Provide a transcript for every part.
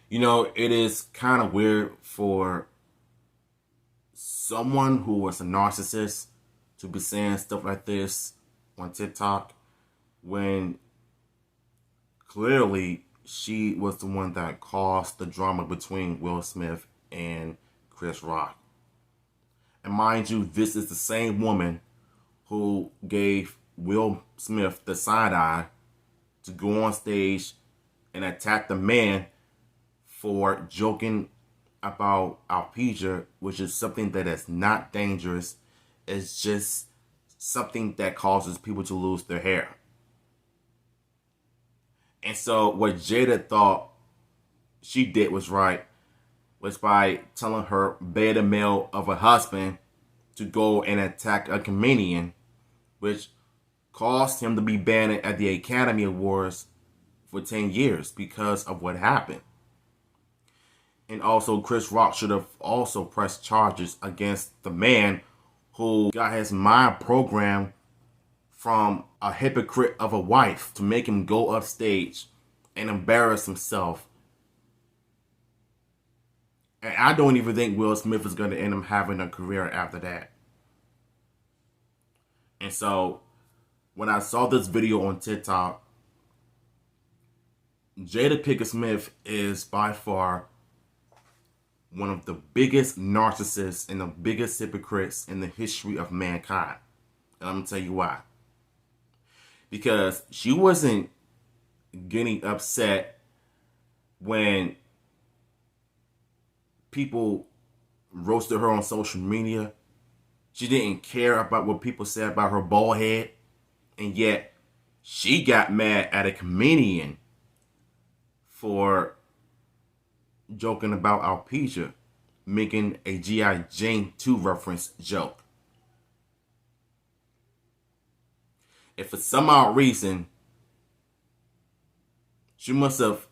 You know, it is kind of weird for someone who was a narcissist to be saying stuff like this on TikTok when clearly she was the one that caused the drama between Will Smith and Chris Rock. And mind you, this is the same woman who gave Will Smith the side eye to go on stage and attack the man for joking about alopecia, which is something that is not dangerous. It's just something that causes people to lose their hair. And so what Jada thought she did was right was by telling her beta male of a husband to go and attack a comedian, which caused him to be banned at the Academy Awards for 10 years because of what happened. And also, Chris Rock should have also pressed charges against the man who got his mind programmed from a hypocrite of a wife to make him go upstage and embarrass himself. And I don't even think Will Smith is going to end up having a career after that. And so, when I saw this video on TikTok, Jada Pinkett Smith is by far one of the biggest narcissists and the biggest hypocrites in the history of mankind. And I'm going to tell you why. Because she wasn't getting upset when people roasted her on social media. She didn't care about what people said about her bald head. And yet, she got mad at a comedian for joking about alopecia, making a G.I. Jane 2 reference joke. If for some odd reason, she must have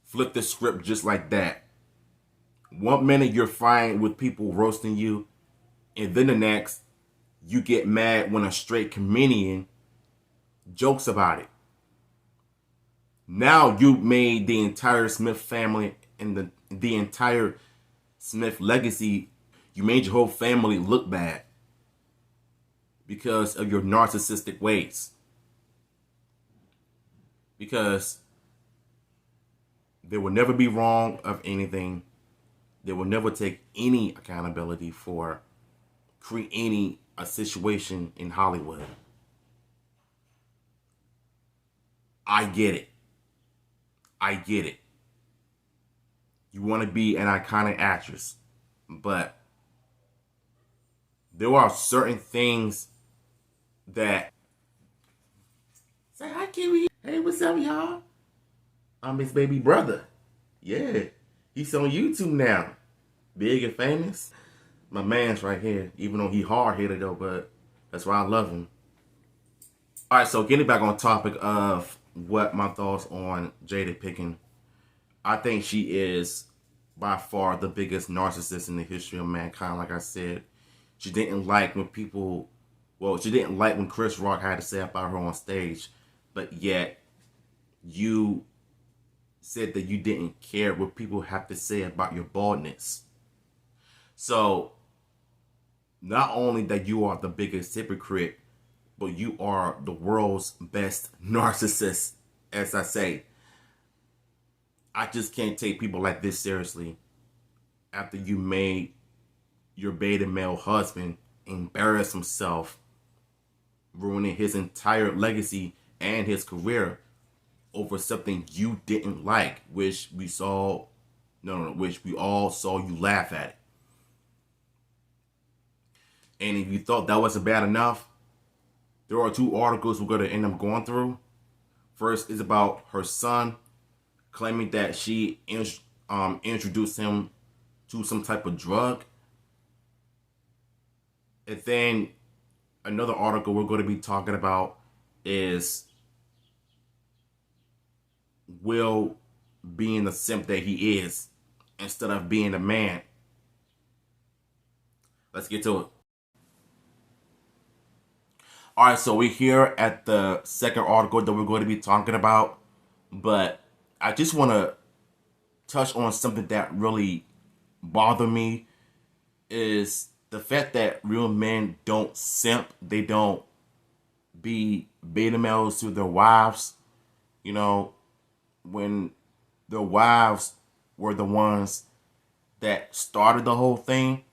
flipped the script just like that. One minute you're fine with people roasting you, and then the next, you get mad when a straight comedian jokes about it. Now you made the entire Smith family and the entire Smith legacy, you made your whole family look bad because of your narcissistic ways. Because they will never be wrong of anything. They will never take any accountability for creating a situation in Hollywood. I get it. I get it. You want to be an iconic actress, but there are certain things that say hi, Kiwi. Hey, what's up, y'all? I'm his baby brother. Yeah, he's on YouTube now, big and famous. My man's right here, even though he hard-headed though, but that's why I love him. All right, so getting back on topic of what my thoughts on Jada Pinkett. I think she is by far the biggest narcissist in the history of mankind. Like I said, she didn't like when she didn't like when Chris Rock had to say about her on stage, but yet you said that you didn't care what people have to say about your baldness. So, not only that you are the biggest hypocrite, but you are the world's best narcissist, as I say. I just can't take people like this seriously after you made your beta male husband embarrass himself, ruining his entire legacy and his career over something you didn't like, which we all saw you laugh at it. And if you thought that wasn't bad enough, there are two articles we're going to end up going through. First is about her son claiming that she introduced him to some type of drug. And then another article we're going to be talking about is Will being the simp that he is instead of being a man. Let's get to it. Alright, so we're here at the second article that we're going to be talking about. But I just want to touch on something that really bothered me is the fact that real men don't simp. They don't be beta males to their wives. You know, when their wives were the ones that started the whole thing,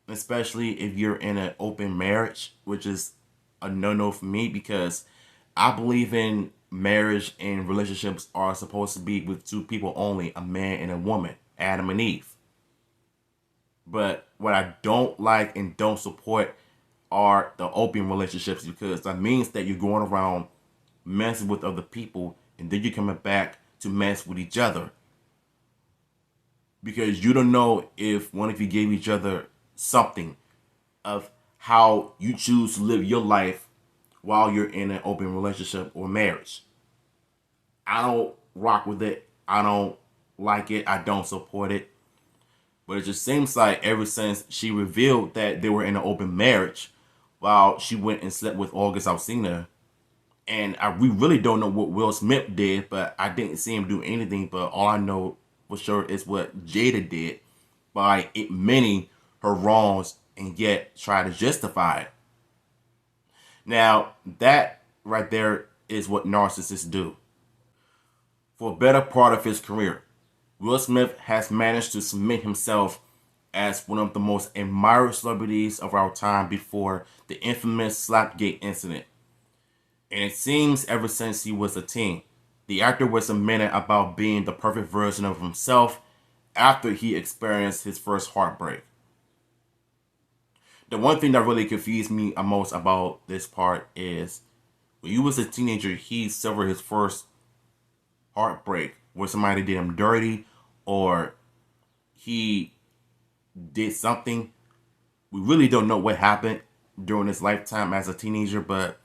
especially if you're in an open marriage, which is a no-no for me because I believe in marriage and relationships are supposed to be with two people only, a man and a woman, Adam and Eve. But what I don't like and don't support are the open relationships because that means that you're going around messing with other people and then you're coming back to mess with each other. Because you don't know if one of you gave each other something of how you choose to live your life while you're in an open relationship or marriage. I don't rock with it. I don't like it. I don't support it. But it just seems like ever since she revealed that they were in an open marriage while she went and slept with August Alsina, and we really don't know what Will Smith did, but I didn't see him do anything. But all I know for sure is what Jada did by admitting her wrongs and yet try to justify it. Now, that right there is what narcissists do. For a better part of his career, Will Smith has managed to cement himself as one of the most admired celebrities of our time before the infamous Slapgate incident. And it seems ever since he was a teen, the actor was adamant about being the perfect version of himself after he experienced his first heartbreak. The one thing that really confused me most about this part is when he was a teenager, he suffered his first heartbreak where somebody did him dirty or he did something. We really don't know what happened during his lifetime as a teenager, but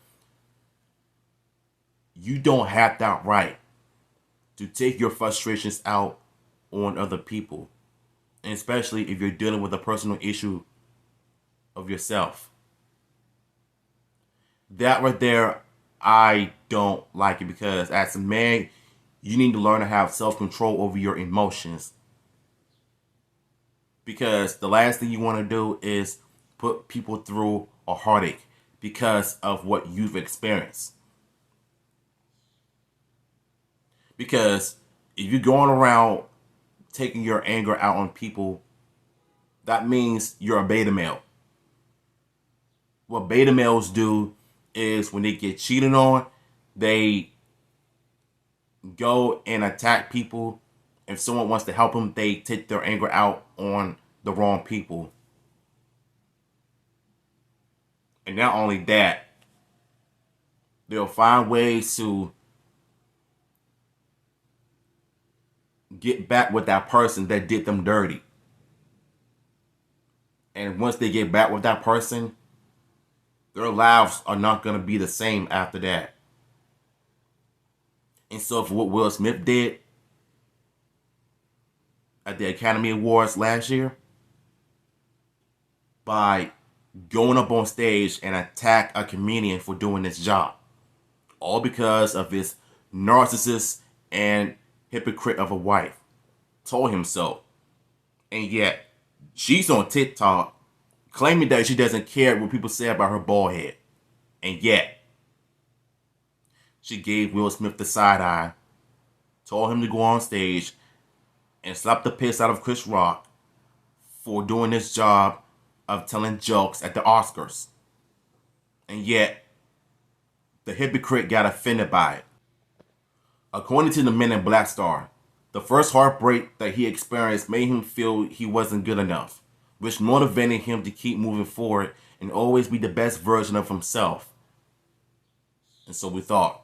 you don't have that right to take your frustrations out on other people, and especially if you're dealing with a personal issue of yourself. That right there, I don't like it because as a man, you need to learn to have self-control over your emotions. Because the last thing you want to do is put people through a heartache because of what you've experienced. Because if you're going around taking your anger out on people, that means you're a beta male. What beta males do is when they get cheated on, they go and attack people. If someone wants to help them, they take their anger out on the wrong people. And not only that, they'll find ways to get back with that person that did them dirty. And once they get back with that person, their lives are not going to be the same after that. And so for what Will Smith did at the Academy Awards last year, by going up on stage and attack a comedian for doing this job, all because of his narcissist and hypocrite of a wife, told him so. And yet, she's on TikTok claiming that she doesn't care what people say about her bald head. And yet, she gave Will Smith the side eye, told him to go on stage, and slapped the piss out of Chris Rock for doing this job of telling jokes at the Oscars. And yet, the hypocrite got offended by it. According to the Men in Black star, the first heartbreak that he experienced made him feel he wasn't good enough, which motivated him to keep moving forward and always be the best version of himself. And so we thought.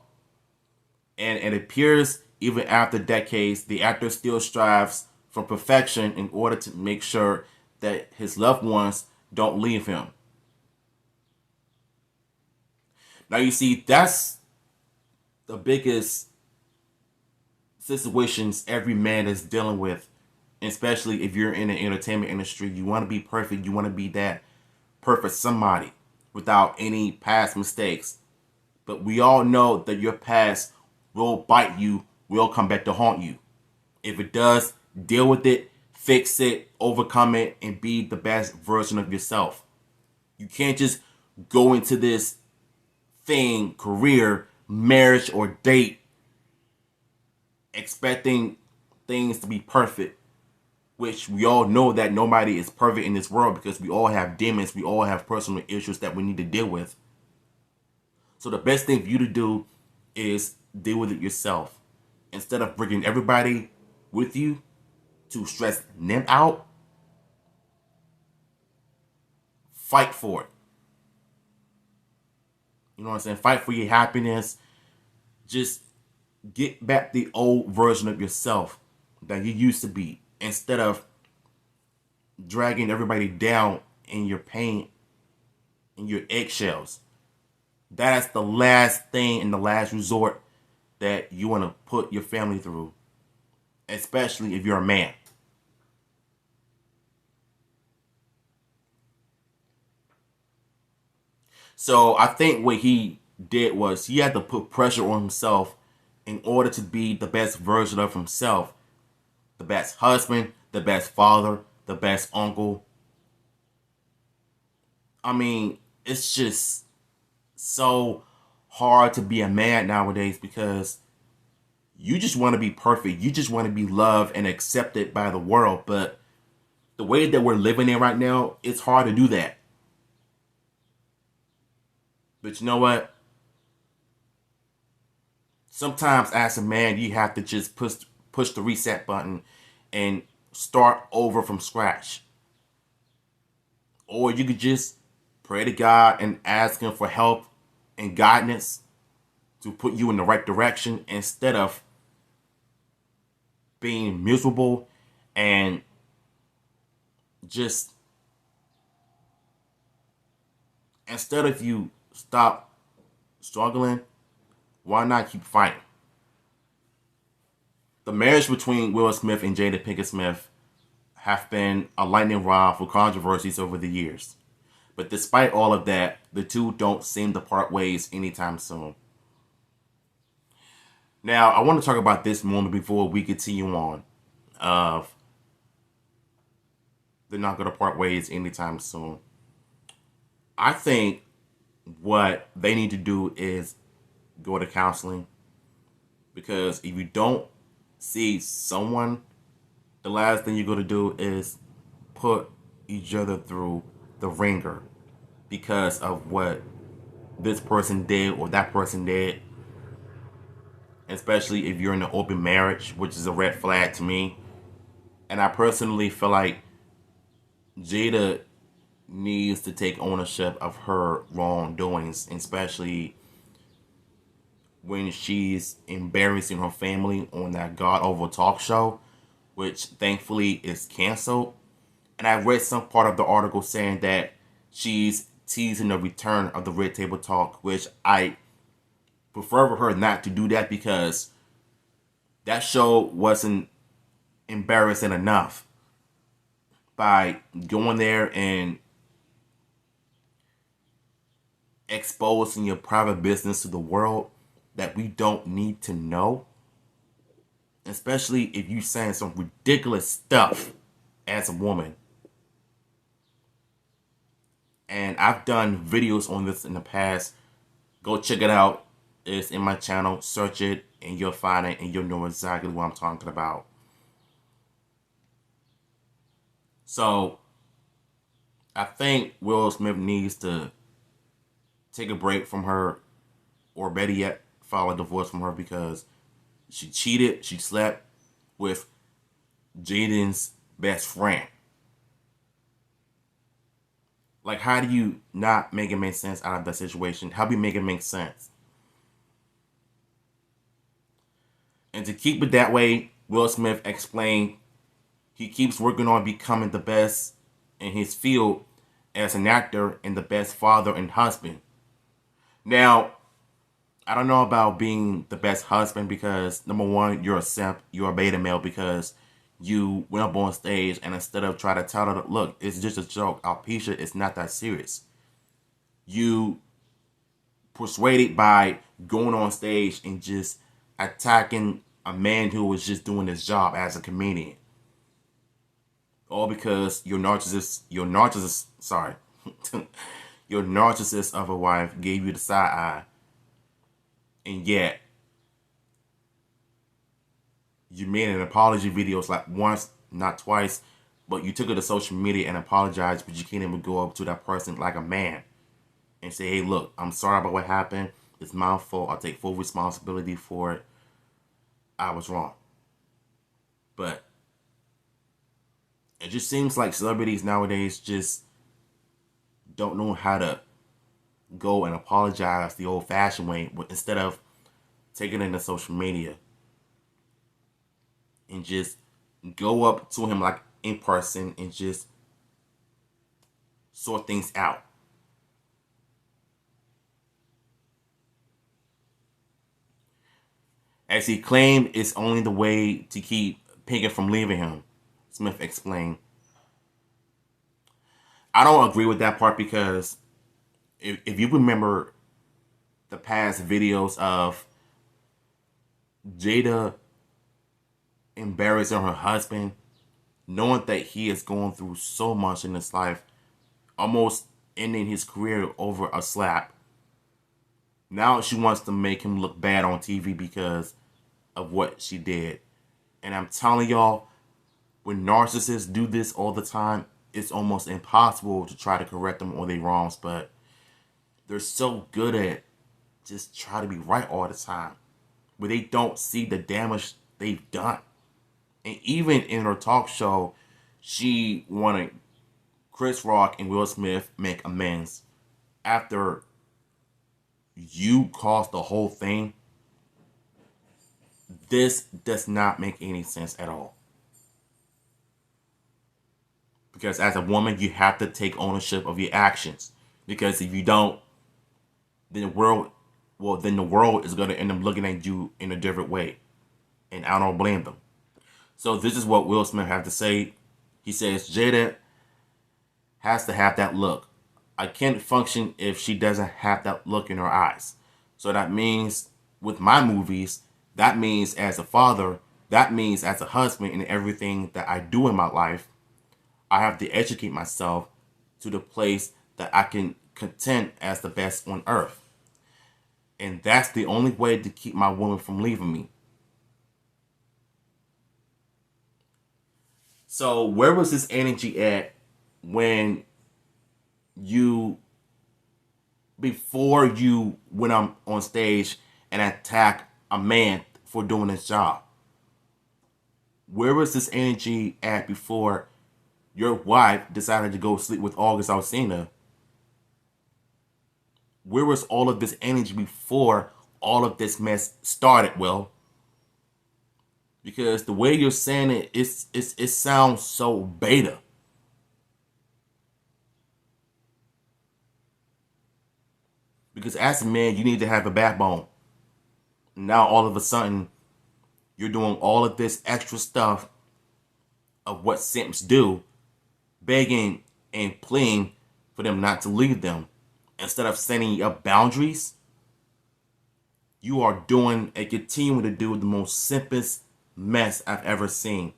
And it appears even after decades, the actor still strives for perfection in order to make sure that his loved ones don't leave him. Now you see, that's the biggest situations every man is dealing with, especially if you're in the entertainment industry. You want to be perfect. You want to be that perfect somebody without any past mistakes. But we all know that your past will bite you, will come back to haunt you. If it does, deal with it, fix it, overcome it, and be the best version of yourself. You can't just go into this thing, career, marriage, or date expecting things to be perfect, which we all know that nobody is perfect in this world because we all have demons, we all have personal issues that we need to deal with. So the best thing for you to do is deal with it yourself. Instead of bringing everybody with you to stress them out, fight for it. You know what I'm saying? Fight for your happiness. Just get back the old version of yourself that you used to be, instead of dragging everybody down in your pain and your eggshells. That is the last thing and the last resort that you want to put your family through, especially if you're a man. So I think what he did was he had to put pressure on himself in order to be the best version of himself, the best husband, the best father, the best uncle. I mean, it's just so hard to be a man nowadays because you just want to be perfect. You just want to be loved and accepted by the world. But the way that we're living in right now, it's hard to do that. But you know what? Sometimes as a man, you have to just push the reset button and start over from scratch. Or you could just pray to God and ask him for help and guidance to put you in the right direction, instead of being miserable and just, instead of you stop struggling, why not keep fighting? The marriage between Will Smith and Jada Pinkett Smith have been a lightning rod for controversies over the years. But despite all of that, the two don't seem to part ways anytime soon. Now, I want to talk about this moment before we continue on. Of they're not going to part ways anytime soon. I think what they need to do is go to counseling, because if you don't see someone, the last thing you're going to do is put each other through the ringer because of what this person did or that person did. Especially if you're in an open marriage, which is a red flag to me. And I personally feel like Jada needs to take ownership of her wrongdoings, especially when she's embarrassing her family on that God Over talk show, which thankfully is canceled. And I read some part of the article saying that she's teasing the return of the Red Table Talk, which I prefer for her not to do that, because that show wasn't embarrassing enough by going there and exposing your private business to the world that we don't need to know. Especially if you saying some ridiculous stuff as a woman. And I've done videos on this in the past. Go check it out. It's in my channel. Search it and you'll find it and you'll know exactly what I'm talking about. So I think Will Smith needs to take a break from her, or better yet, file a divorce from her, because she cheated, she slept with Jaden's best friend. Like, how do you not make it make sense out of that situation? How do you make it make sense? And to keep it that way, Will Smith explained he keeps working on becoming the best in his field as an actor and the best father and husband. Now, I don't know about being the best husband, because number one, you're a simp, you're a beta male, because you went up on stage and instead of trying to tell her, look, it's just a joke, Alpecia, it's not that serious. You persuaded by going on stage and just attacking a man who was just doing his job as a comedian. All because sorry, your narcissist of a wife gave you the side eye, and yet you made an apology videos like once, not twice, but you took it to social media and apologized, but you can't even go up to that person like a man and say, hey, look, I'm sorry about what happened. It's my fault. I'll take full responsibility for it. I was wrong. But it just seems like celebrities nowadays just don't know how to go and apologize the old-fashioned way instead of taking it into social media and just go up to him like in person and just sort things out. As he claimed, it's only the way to keep Pinkett from leaving him, Smith explained. I don't agree with that part because if you remember the past videos of Jada embarrassing her husband, knowing that he is going through so much in his life, almost ending his career over a slap. Now she wants to make him look bad on TV because of what she did. And I'm telling y'all, when narcissists do this all the time, it's almost impossible to try to correct them on their wrongs, but they're so good at just try to be right all the time, where they don't see the damage they've done. And even in her talk show, she wanted Chris Rock and Will Smith make amends after you caused the whole thing. This does not make any sense at all. Because as a woman, you have to take ownership of your actions. Because if you don't, then the world is going to end up looking at you in a different way. And I don't blame them. So this is what Will Smith had to say. He says, Jada has to have that look. I can't function if she doesn't have that look in her eyes. So that means with my movies, that means as a father, that means as a husband, and everything that I do in my life, I have to educate myself to the place that I can content as the best on earth. And that's the only way to keep my woman from leaving me. So where was this energy at when before you went on stage and attack a man for doing his job? Where was this energy at before your wife decided to go sleep with August Alsina? Where was all of this energy before all of this mess started, Will? Because the way you're saying it, it sounds so beta. Because as a man, you need to have a backbone. Now all of a sudden, you're doing all of this extra stuff of what simps do, begging and pleading for them not to leave them. Instead of setting up boundaries, you are doing and continuing to do the most simplest mess I've ever seen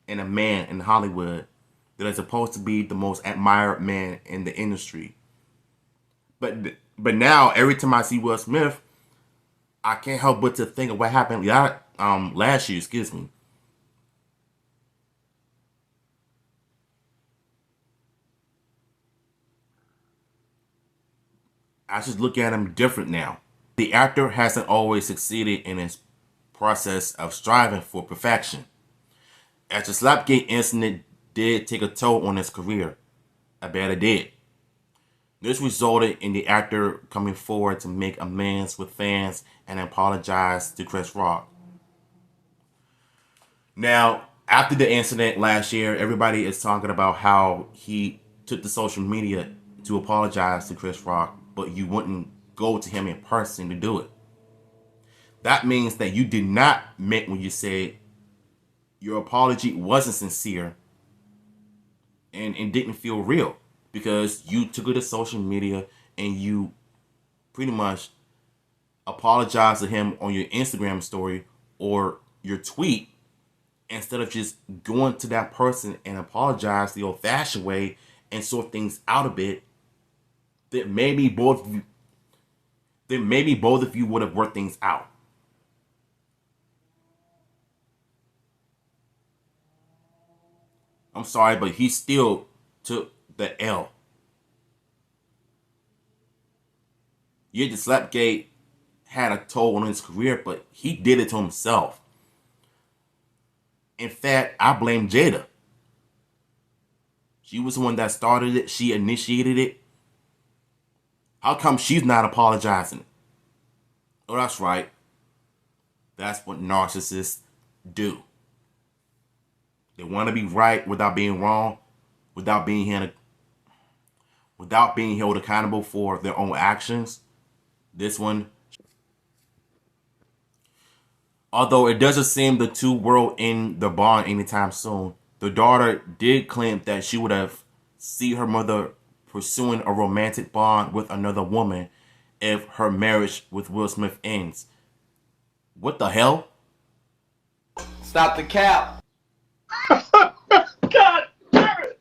in a man in Hollywood that is supposed to be the most admired man in the industry. But now every time I see Will Smith, I can't help but to think of what happened last year. Excuse me. I just look at him different now. The actor hasn't always succeeded in his process of striving for perfection. As the Slapgate incident did take a toll on his career, I bet it did. This resulted in the actor coming forward to make amends with fans and apologize to Chris Rock. Now, after the incident last year, everybody is talking about how he took to social media to apologize to Chris Rock, but you wouldn't go to him in person to do it. That means that you did not mean when you said your apology wasn't sincere and didn't feel real because you took it to social media and you pretty much apologized to him on your Instagram story or your tweet instead of just going to that person and apologize the old-fashioned way and sort things out a bit, then maybe both of you would have worked things out. I'm sorry, but he still took the L. Yeah, the Slapgate had a toll on his career, but he did it to himself. In fact, I blame Jada. She was the one that started it. She initiated it. How come she's not apologizing? Oh, that's right. That's what narcissists do. They want to be right without being wrong, without being held accountable for their own actions. This one, although it doesn't seem the two will end the bond anytime soon, the daughter did claim that she would have seen her mother pursuing a romantic bond with another woman if her marriage with Will Smith ends. What the hell? Stop the cap. God damn it!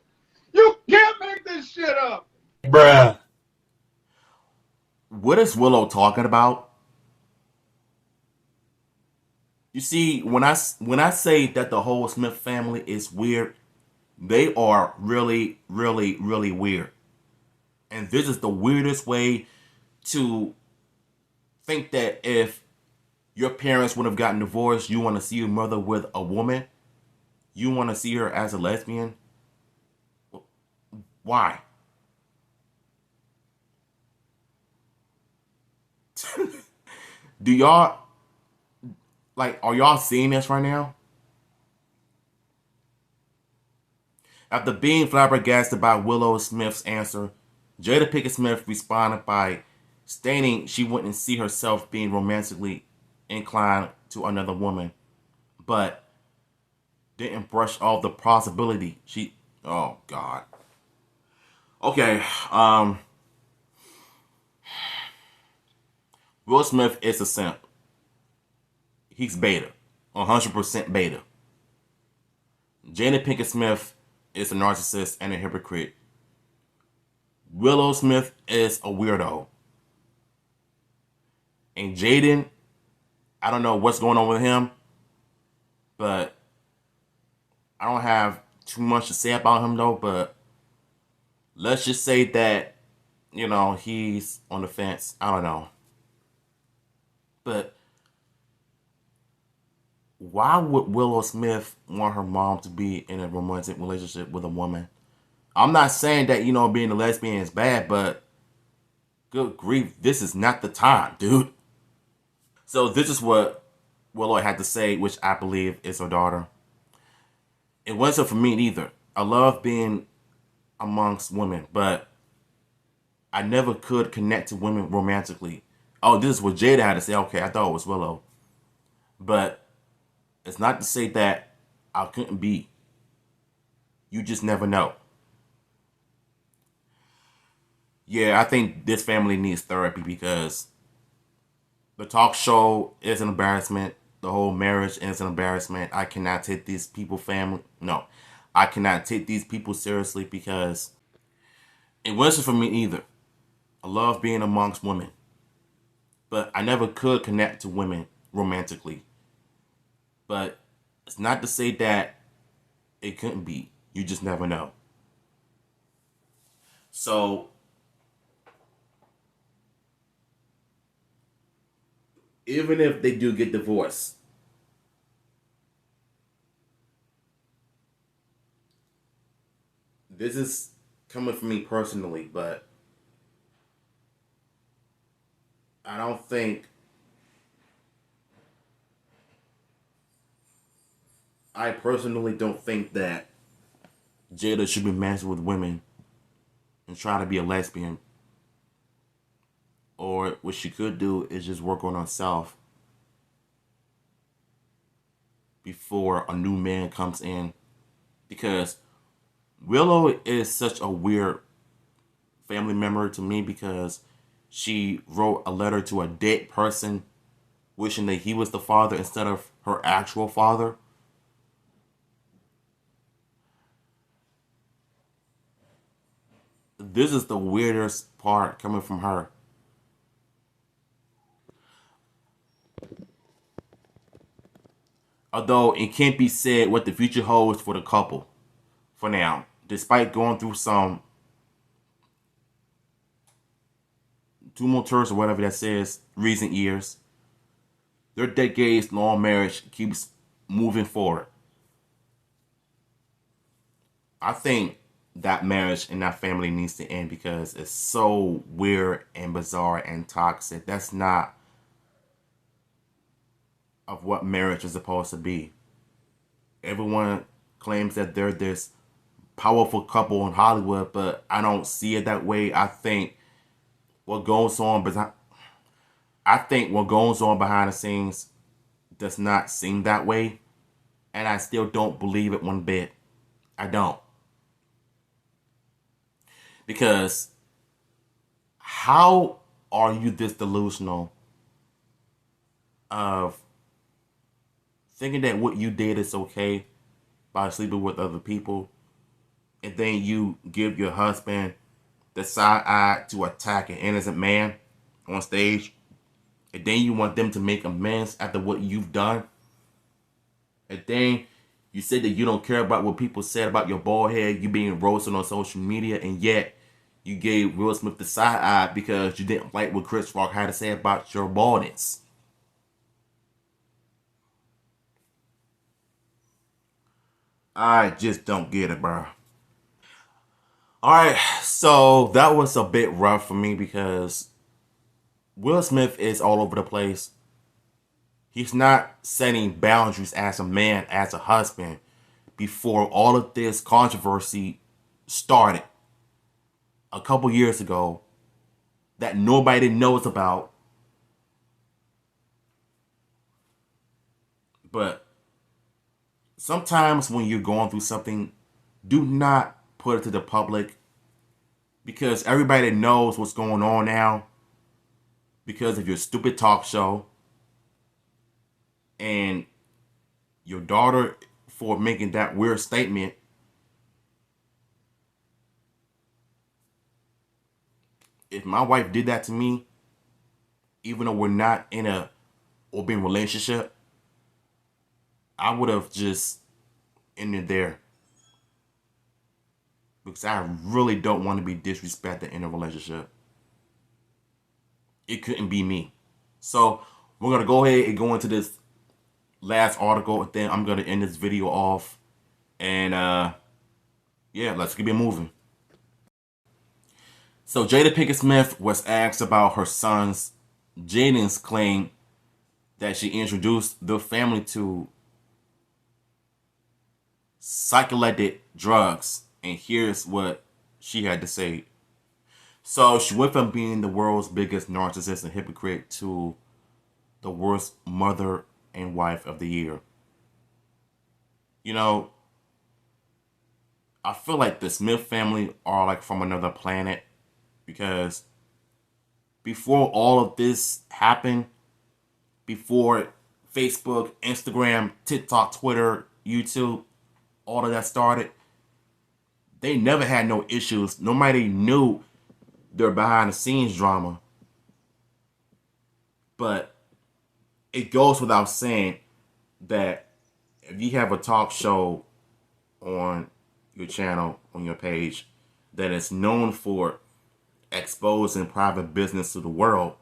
You can't make this shit up! Bruh. What is Willow talking about? You see, when I say that the whole Smith family is weird, they are really, really, really weird. And this is the weirdest way to think that if your parents would have gotten divorced, you want to see your mother with a woman? You want to see her as a lesbian? Why? Do y'all, like, are y'all seeing this right now? After being flabbergasted by Willow Smith's answer, Jada Pinkett Smith responded by stating she wouldn't see herself being romantically inclined to another woman, but didn't brush off the possibility. Oh God. Okay, Will Smith is a simp. He's beta, 100% beta. Jada Pinkett Smith is a narcissist and a hypocrite. Willow Smith is a weirdo. And Jaden, I don't know what's going on with him, but I don't have too much to say about him though, but let's just say that, he's on the fence. I don't know. But why would Willow Smith want her mom to be in a romantic relationship with a woman? I'm not saying that, being a lesbian is bad, but good grief, this is not the time, dude. So this is what Willow had to say, which I believe is her daughter. It wasn't for me either. I love being amongst women, but I never could connect to women romantically. Oh, this is what Jada had to say. Okay, I thought it was Willow. But it's not to say that I couldn't be. You just never know. Yeah, I think this family needs therapy because the talk show is an embarrassment. The whole marriage is an embarrassment. I cannot take these people I cannot take these people seriously because it wasn't for me either. I love being amongst women, but I never could connect to women romantically. But it's not to say that it couldn't be. You just never know. So, even if they do get divorced, this is coming from me personally, but I personally don't think that Jada should be messing with women and trying to be a lesbian. Or what she could do is just work on herself before a new man comes in. Because Willow is such a weird family member to me because she wrote a letter to a dead person wishing that he was the father instead of her actual father. this is the weirdest part coming from her. Although it can't be said what the future holds for the couple for now, despite going through some tumultuous or whatever that says recent years, their decades long marriage keeps moving forward. I think that marriage and that family needs to end because it's so weird and bizarre and toxic. That's not of what marriage is supposed to be. Everyone claims that they're this powerful couple in Hollywood, but I don't see it that way. I think what goes on behind the scenes does not seem that way, and I still don't believe it one bit. I don't. Because how are you this delusional of thinking that what you did is okay by sleeping with other people, and then you give your husband the side eye to attack an innocent man on stage, and then you want them to make amends after what you've done, and then you said that you don't care about what people said about your bald head, you being roasted on social media, and yet you gave Will Smith the side eye because you didn't like what Chris Rock had to say about your baldness. I just don't get it, bro. Alright, so that was a bit rough for me because Will Smith is all over the place. He's not setting boundaries as a man, as a husband, before all of this controversy started a couple years ago that nobody knows about. But sometimes when you're going through something, do not put it to the public, because everybody knows what's going on now because of your stupid talk show and your daughter for making that weird statement. If my wife did that to me, even though we're not in a open relationship, I would have just ended there. Because I really don't want to be disrespected in a relationship. It couldn't be me. So we're going to go ahead and go into this last article, and then I'm going to end this video off. And yeah, let's keep it moving. So Jada Pinkett Smith was asked about her son's Jaden's claim that she introduced the family to psychedelic drugs. And here's what she had to say. So she went from being the world's biggest narcissist and hypocrite to the worst mother and wife of the year. You know, I feel like the Smith family are like from another planet, because before all of this happened, before Facebook, Instagram, TikTok, Twitter, YouTube, all of that started, they never had no issues. Nobody knew their behind the scenes drama. But it goes without saying that if you have a talk show on your channel, on your page, that is known for exposing private business to the world,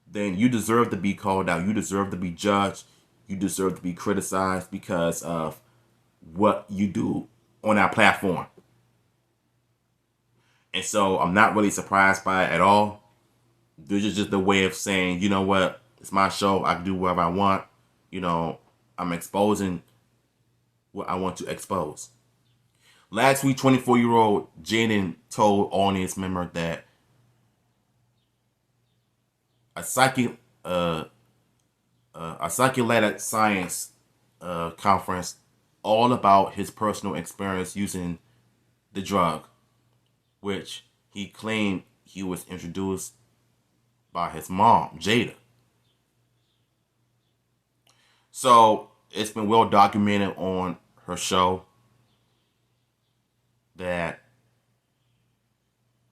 then you deserve to be called out. You deserve to be judged. You deserve to be criticized because of what you do on our platform. And so I'm not really surprised by it at all. This is just a way of saying, you know what, it's my show. I can do whatever I want. You know, I'm exposing what I want to expose. Last week, 24-year-old Jaden told audience member that a psychedelic science conference all about his personal experience using the drug, which he claimed he was introduced by his mom, Jada. So it's been well documented on her show that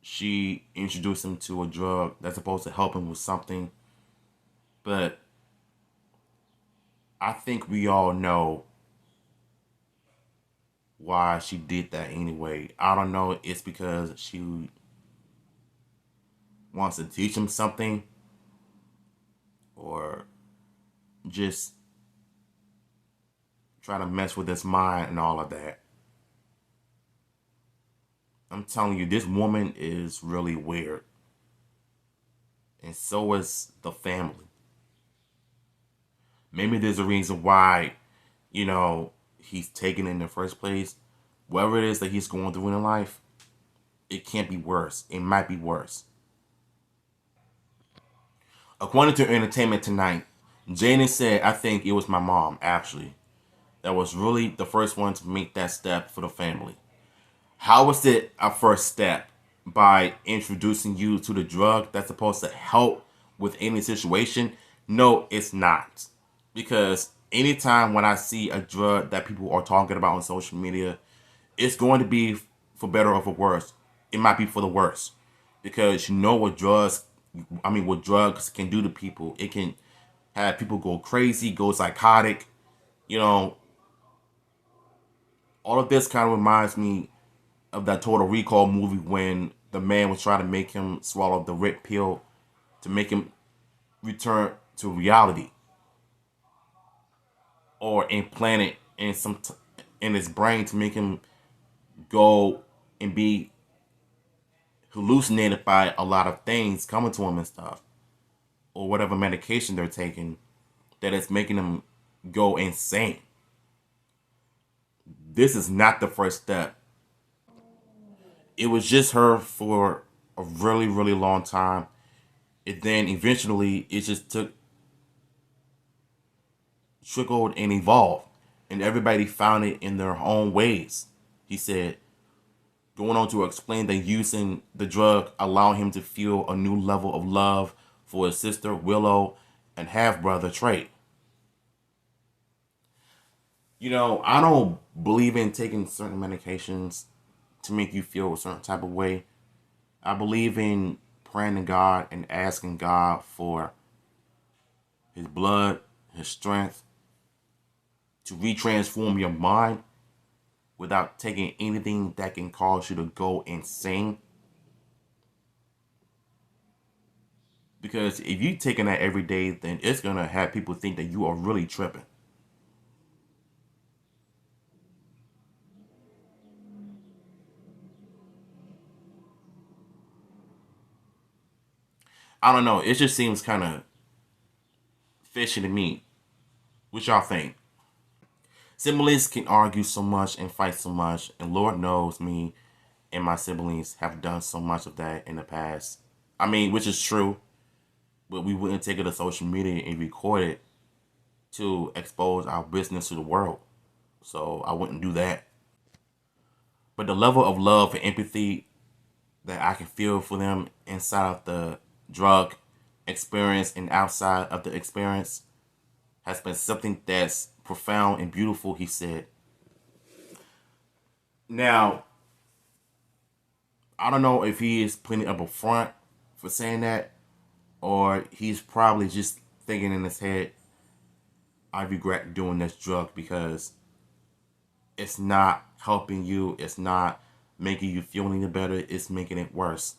she introduced him to a drug that's supposed to help him with something. But I think we all know why she did that anyway. I don't know. It's because she wants to teach him something, or just try to mess with his mind and all of that. I'm telling you, this woman is really weird. And so is the family. Maybe there's a reason why, he's taken in the first place. Whatever it is that he's going through in life, it can't be worse. It might be worse. According to Entertainment Tonight, Jaden said, I think it was my mom, actually, that was really the first one to make that step for the family. How was it a first step? By introducing you to the drug that's supposed to help with any situation? No, it's not. Because anytime when I see a drug that people are talking about on social media, it's going to be for better or for worse. It might be for the worse. Because you know what drugs can do to people. It can have people go crazy, go psychotic. All of this kind of reminds me of that Total Recall movie when the man was trying to make him swallow the red pill to make him return to reality, or implant it in his brain to make him go and be hallucinated by a lot of things coming to him and stuff, or whatever medication they're taking that is making them go insane. This is not the first step. It was just her for a really, really long time. And then eventually it just trickled and evolved. And everybody found it in their own ways. He said, going on to explain that using the drug allowed him to feel a new level of love for his sister, Willow, and half-brother, Trey. I don't believe in taking certain medications to make you feel a certain type of way. I believe in praying to God and asking God for his blood, his strength to retransform your mind without taking anything that can cause you to go insane. Because if you're taking that every day, then it's going to have people think that you are really tripping. I don't know. It just seems kind of fishy to me. What y'all think? Siblings can argue so much and fight so much, and Lord knows me and my siblings have done so much of that in the past. Which is true, but we wouldn't take it to social media and record it to expose our business to the world. So I wouldn't do that. But the level of love and empathy that I can feel for them inside of the drug experience and outside of the experience has been something that's profound and beautiful, he said. Now, I don't know if he is putting up a front for saying that, or he's probably just thinking in his head, I regret doing this drug because it's not helping you, it's not making you feel any better, it's making it worse.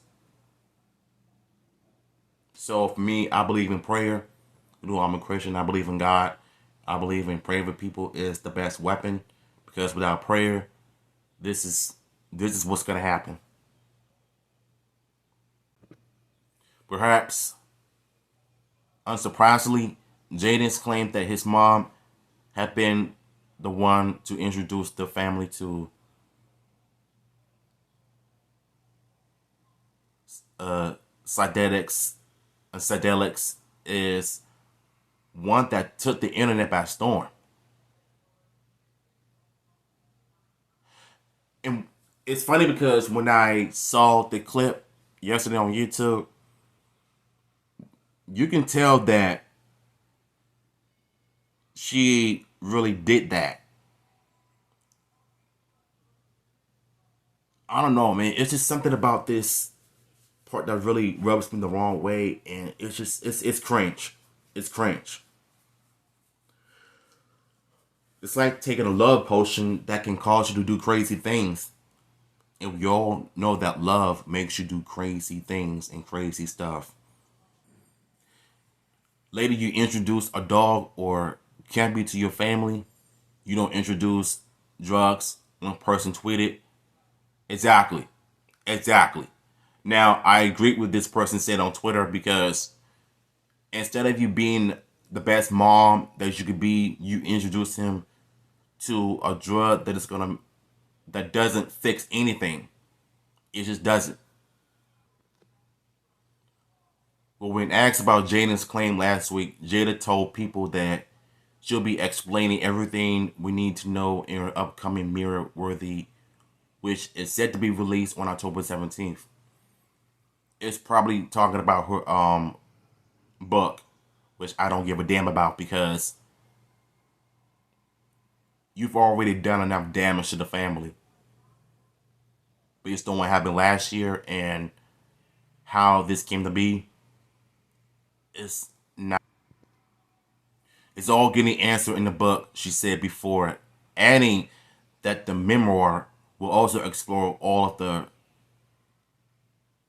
So for me, I believe in prayer. I'm a Christian. I believe in God. I believe in praying for people is the best weapon, because without prayer, this is what's going to happen. Perhaps, unsurprisingly, Jaden's claimed that his mom had been the one to introduce the family to psychedelics. Psychedelics is one that took the internet by storm. And it's funny because when I saw the clip yesterday on YouTube, you can tell that she really did that. I don't know, man. It's just something about this part that really rubs me the wrong way, and it's just it's cringe. It's cringe. It's like taking a love potion that can cause you to do crazy things. And we all know that love makes you do crazy things and crazy stuff. Later, you introduce a dog or candy to your family. You don't introduce drugs. One person tweeted. Exactly. Exactly. Now, I agree with this person said on Twitter, because instead of you being the best mom that you could be, you introduce him to a drug that doesn't fix anything. It just doesn't. But when asked about Jada's claim last week, Jada told people that she'll be explaining everything we need to know in her upcoming Mirror Worthy, which is set to be released on October 17th. It's probably talking about her book, which I don't give a damn about, because you've already done enough damage to the family based on what happened last year and how this came to be. It's not. It's all getting answered in the book, she said before, adding that the memoir will also explore all of the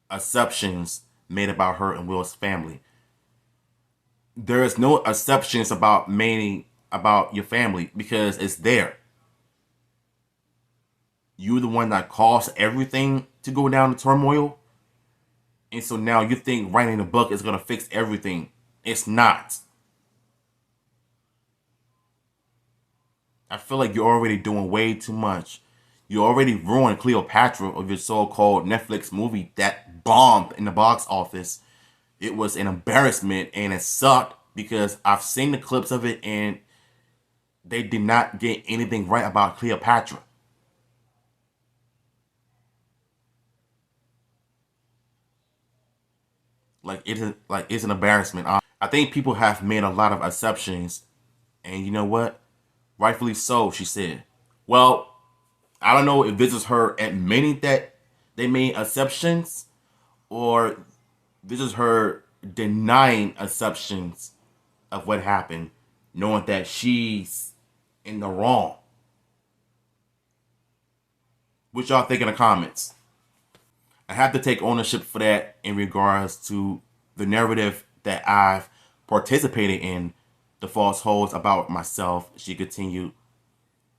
assumptions made about her and Will's family. There is no assumptions about your family, because it's there. You're the one that caused everything to go down the turmoil. And so now you think writing a book is going to fix everything. It's not. I feel like you're already doing way too much. You already ruined Cleopatra of your so-called Netflix movie that bombed in the box office. It was an embarrassment and it sucked, because I've seen the clips of it and they did not get anything right about Cleopatra. It's an embarrassment. I think people have made a lot of assumptions, and you know what? Rightfully so, she said. Well, I don't know if this is her admitting that they made assumptions, or this is her denying assumptions of what happened, knowing that she's in the wrong. What y'all think in the comments? I have to take ownership for that in regards to the narrative that I've participated in, the false holds about myself, she continued.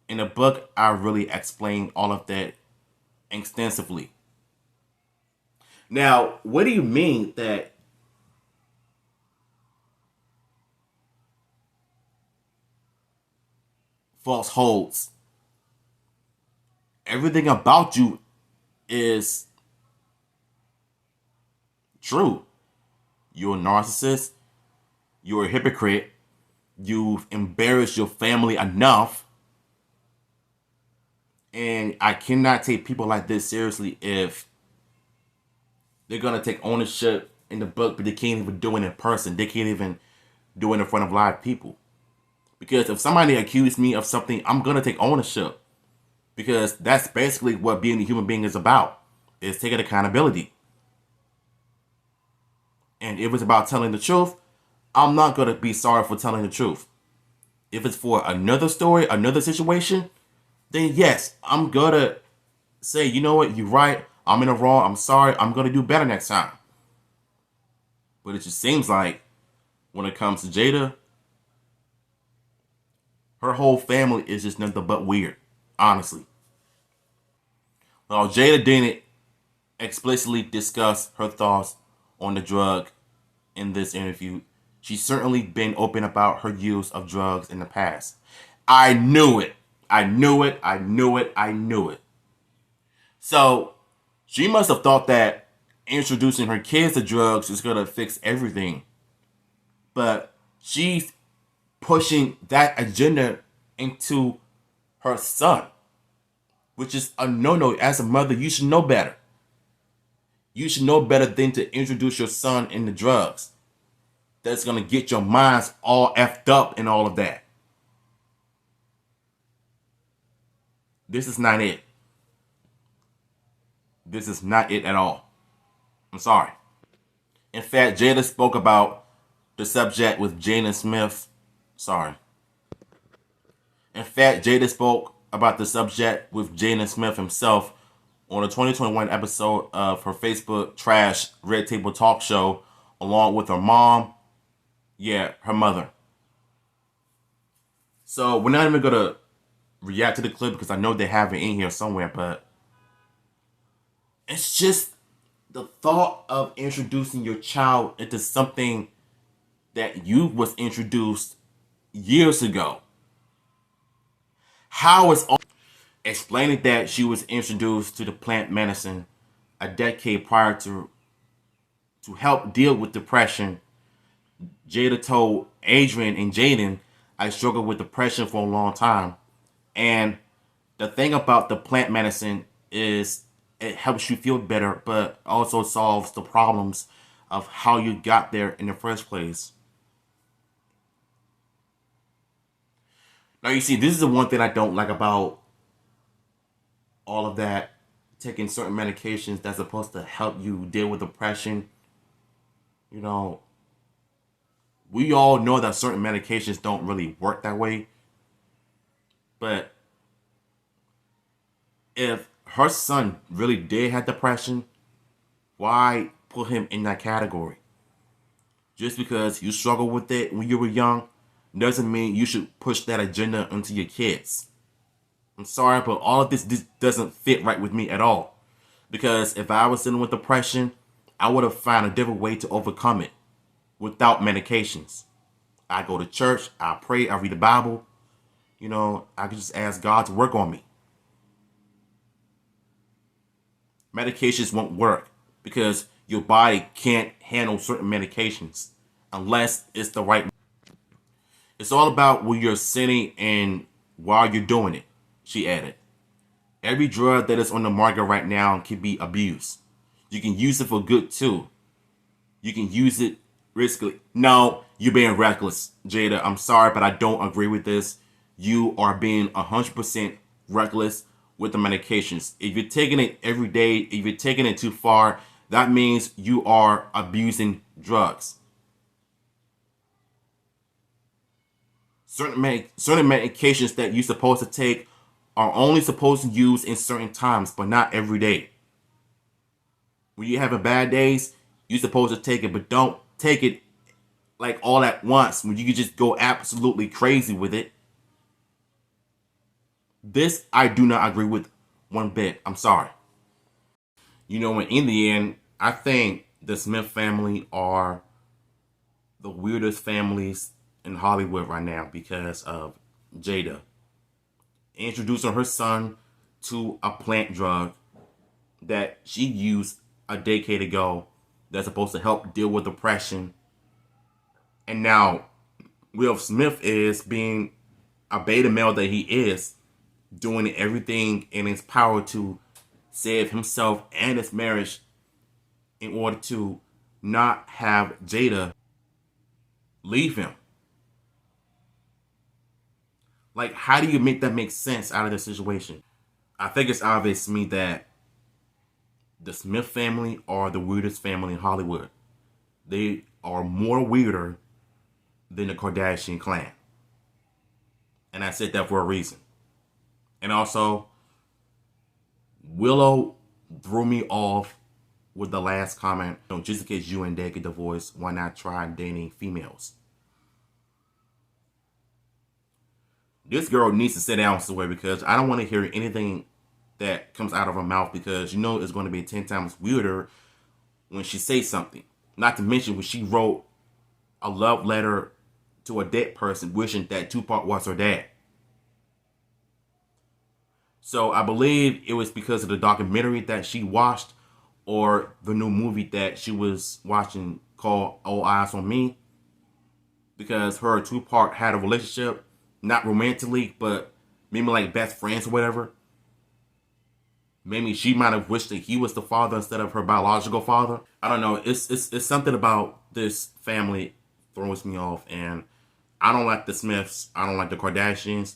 In the book, I really explained all of that extensively. Now, what do you mean that false holds? Everything about you is true. You're a narcissist. You're a hypocrite. You've embarrassed your family enough. And I cannot take people like this seriously if they're going to take ownership in the book, but they can't even do it in person. They can't even do it in front of live people. Because if somebody accused me of something, I'm going to take ownership. Because that's basically what being a human being is about. Is taking accountability. And if it's about telling the truth, I'm not going to be sorry for telling the truth. If it's for another story, another situation, then yes, I'm going to say, you know what, you're right. I'm in the wrong. I'm sorry. I'm going to do better next time. But it just seems like when it comes to Jada, her whole family is just nothing but weird, honestly. Well, Jada didn't explicitly discuss her thoughts on the drug in this interview. She's certainly been open about her use of drugs in the past. I knew it. I knew it. I knew it. I knew it. So she must have thought that introducing her kids to drugs is going to fix everything. But she's pushing that agenda into her son, which is a no-no. As a mother, you should know better. You should know better than to introduce your son into drugs. That's going to get your minds all effed up and all of that. This is not it. This is not it at all. I'm sorry. In fact, Jada spoke about the subject with Jaden Smith. Sorry. In fact, Jada spoke about the subject with Jaden Smith himself on the 2021 episode of her Facebook Trash Red Table Talk Show, along with her mom, her mother. So we're not even going to react to the clip because I know they have it in here somewhere, but it's just the thought of introducing your child into something that you was introduced years ago. How is explaining that she was introduced to the plant medicine a decade prior to help deal with depression. Jada told Adrian and Jaden, I struggled with depression for a long time. And the thing about the plant medicine is it helps you feel better, but also solves the problems of how you got there in the first place. Now, you see, this is the one thing I don't like about all of that, taking certain medications that's supposed to help you deal with depression. You know, we all know that certain medications don't really work that way. But if her son really did have depression, why put him in that category? Just because you struggled with it when you were young doesn't mean you should push that agenda onto your kids. I'm sorry, but all of this doesn't fit right with me at all. Because if I was dealing with depression, I would have found a different way to overcome it without medications. I go to church, I pray, I read the Bible. You know, I could just ask God to work on me. Medications won't work because your body can't handle certain medications unless it's the right. It's all about what you're sitting and while you're doing it, she added. Every drug that is on the market right now can be abused. You can use it for good too. You can use it riskily. No, you're being reckless, Jada. I'm sorry, but I don't agree with this. You are being 100% reckless with the medications. If you're taking it every day, if you're taking it too far, that means you are abusing drugs. Certain medications that you're supposed to take are only supposed to use in certain times, but not every day. When you're having bad days, you're supposed to take it, but don't take it like all at once when you can just go absolutely crazy with it. This I do not agree with one bit. I'm sorry. You know, in the end, I think the Smith family are the weirdest families in Hollywood right now because of Jada introducing her son to a plant drug that she used a decade ago that's supposed to help deal with depression. And now Will Smith is being a beta male that he is, doing everything in his power to save himself and his marriage in order to not have Jada leave him. Like, how do you make that make sense out of the situation? I think it's obvious to me that the Smith family are the weirdest family in Hollywood. They are more weirder than the Kardashian clan. And I said that for a reason. And also, Willow threw me off with the last comment. Just in case you and Dad get divorced, why not try dating females? This girl needs to sit down somewhere because I don't want to hear anything that comes out of her mouth because you know it's going to be 10 times weirder when she says something. Not to mention when she wrote a love letter to a dead person wishing that Tupac was her dad. So I believe it was because of the documentary that she watched or the new movie that she was watching called All Eyes on Me. Because her and Tupac had a relationship, not romantically, but maybe like best friends or whatever. Maybe she might have wished that he was the father instead of her biological father. I don't know. It's something about this family throws me off. And I don't like the Smiths. I don't like the Kardashians.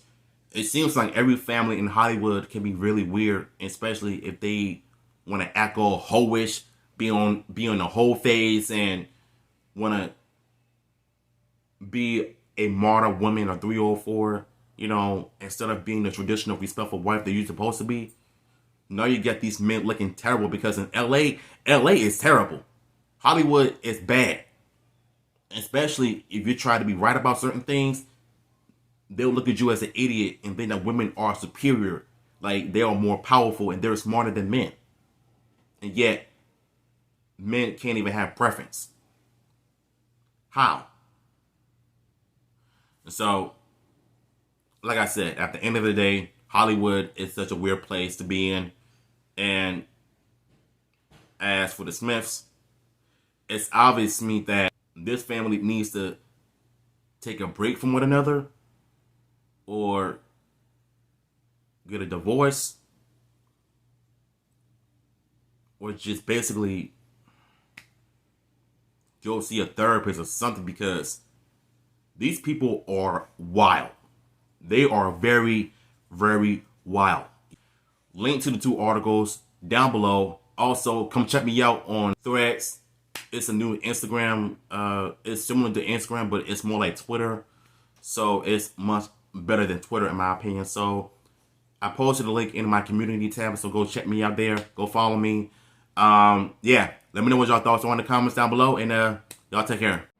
It seems like every family in Hollywood can be really weird, especially if they want to act all hoish, be on the whole phase and want to be a martyr woman or 304, you know, instead of being the traditional respectful wife that you're supposed to be. Now you get these men looking terrible because in LA is terrible. Hollywood is bad. Especially if you try to be right about certain things, they'll look at you as an idiot and think that women are superior. Like they are more powerful and they're smarter than men. And yet, men can't even have preference. How? And so, like I said, at the end of the day, Hollywood is such a weird place to be in. And as for the Smiths, it's obvious to me that this family needs to take a break from one another or get a divorce or just basically go see a therapist or something, because these people are wild. They are very, very wild. Link to the 2 articles down below. Also, come check me out on Threads. It's a new Instagram. It's similar to Instagram, but it's more like Twitter. So it's much better than Twitter in my opinion. So I posted a link in my community tab. So go check me out there. Go follow me. Yeah. Let me know what y'all thoughts are in the comments down below. And y'all take care.